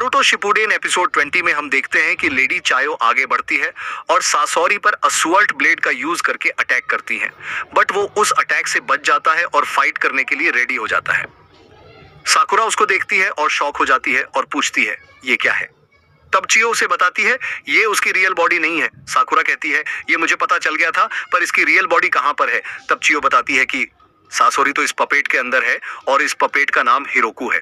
Naruto Shippuden episode 20 में हम देखते हैं कि लेडी चायो आगे बढ़ती है और सासोरी पर असुअल्ट ब्लेड का यूज करके अटैक करती हैं, बट वो उस अटैक से बच जाता है और फाइट करने के लिए रेडी हो जाता है। साकुरा उसको देखती है और शॉक हो जाती है और पूछती है ये क्या है। तब चियो उसे बताती है ये उसकी रियल बॉडी नहीं है। साकुरा कहती है ये मुझे पता चल गया था, पर इसकी रियल बॉडी कहां पर है। तब चियो बताती है कि सासोरी तो इस पपेट के अंदर है और इस पपेट का नाम हिरोकू है।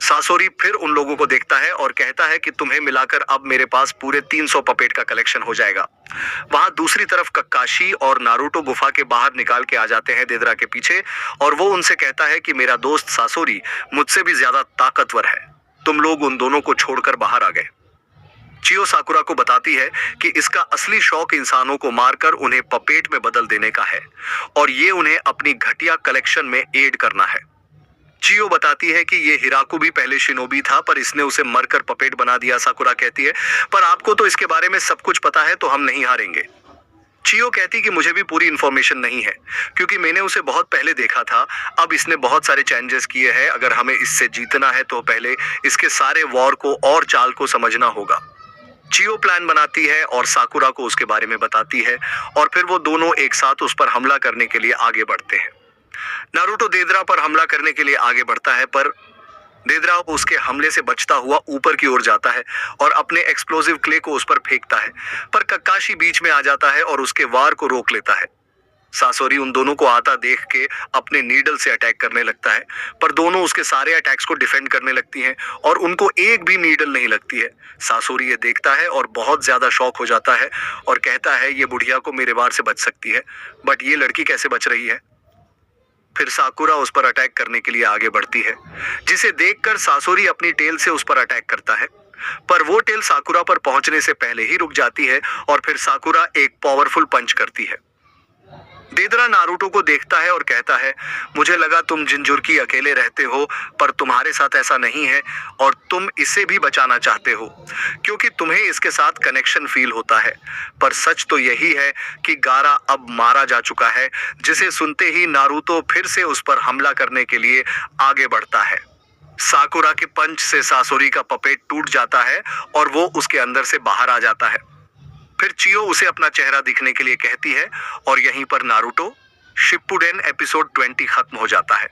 सासोरी फिर उन लोगों को देखता है और कहता है कि तुम्हें मिलाकर अब मेरे पास पूरे 300 पपेट का कलेक्शन हो जाएगा। वहां दूसरी तरफ कक्काशी और नारुतो गुफा के बाहर निकाल के आ जाते हैं देदरा के पीछे, और वो उनसे कहता है कि मेरा दोस्त सासोरी मुझसे भी ज्यादा ताकतवर है, तुम लोग उन दोनों को छोड़कर बाहर आ गए। चियो साकुरा को बताती है कि इसका असली शौक इंसानों को मारकर उन्हें पपेट में बदल देने का है और ये उन्हें अपनी घटिया कलेक्शन में एड करना है। चियो बताती है कि ये हिराकू भी पहले शिनोबी था, पर इसने उसे मरकर पपेट बना दिया। साकुरा कहती है पर आपको तो इसके बारे में सब कुछ पता है, तो हम नहीं हारेंगे। चियो कहती कि मुझे भी पूरी इंफॉर्मेशन नहीं है क्योंकि मैंने उसे बहुत पहले देखा था। अब इसने बहुत सारे चेंजेस किए हैं। अगर हमें इससे जीतना है तो पहले इसके सारे वॉर को और चाल को समझना होगा। चियो प्लान बनाती है और साकुरा को उसके बारे में बताती है और फिर वो दोनों एक साथ उस पर हमला करने के लिए आगे बढ़ते हैं। नारुतो देदरा पर हमला करने के लिए आगे बढ़ता है, पर देदरा उसके हमले से बचता हुआ ऊपर की ओर जाता है और अपने एक्सप्लोसिव क्ले को उस पर फेंकता है, पर कक्काशी बीच में आ जाता है और उसके वार को रोक लेता है। सासोरी उन दोनों को आता देख के अपने नीडल से अटैक करने लगता है, पर दोनों उसके सारे अटैक्स को डिफेंड करने लगती हैं और उनको एक भी नीडल नहीं लगती है। सासोरी ये देखता है और बहुत ज्यादा शॉक हो जाता है और कहता है ये बुढ़िया को मेरे वार से बच सकती है, बट ये लड़की कैसे बच रही है। फिर साकुरा उस पर अटैक करने के लिए आगे बढ़ती है, जिसे देखकर सासोरी अपनी टेल से उस पर अटैक करता है, पर वो टेल साकुरा पर पहुंचने से पहले ही रुक जाती है और फिर साकुरा एक पावरफुल पंच करती है। देदरा नारुतो को देखता है और कहता है मुझे लगा तुम जिंजुर्की अकेले रहते हो, पर तुम्हारे साथ ऐसा नहीं है और तुम इसे भी बचाना चाहते हो क्योंकि तुम्हें इसके साथ कनेक्शन फील होता है। पर सच तो यही है कि गारा अब मारा जा चुका है, जिसे सुनते ही नारुतो फिर से उस पर हमला करने के लिए आगे बढ़ता है। साकुरा के पंच से सासोरी का पपेट टूट जाता है और वो उसके अंदर से बाहर आ जाता है। फिर चियो उसे अपना चेहरा दिखने के लिए कहती है और यहीं पर नारुतो शिपुडेन एपिसोड 20 खत्म हो जाता है।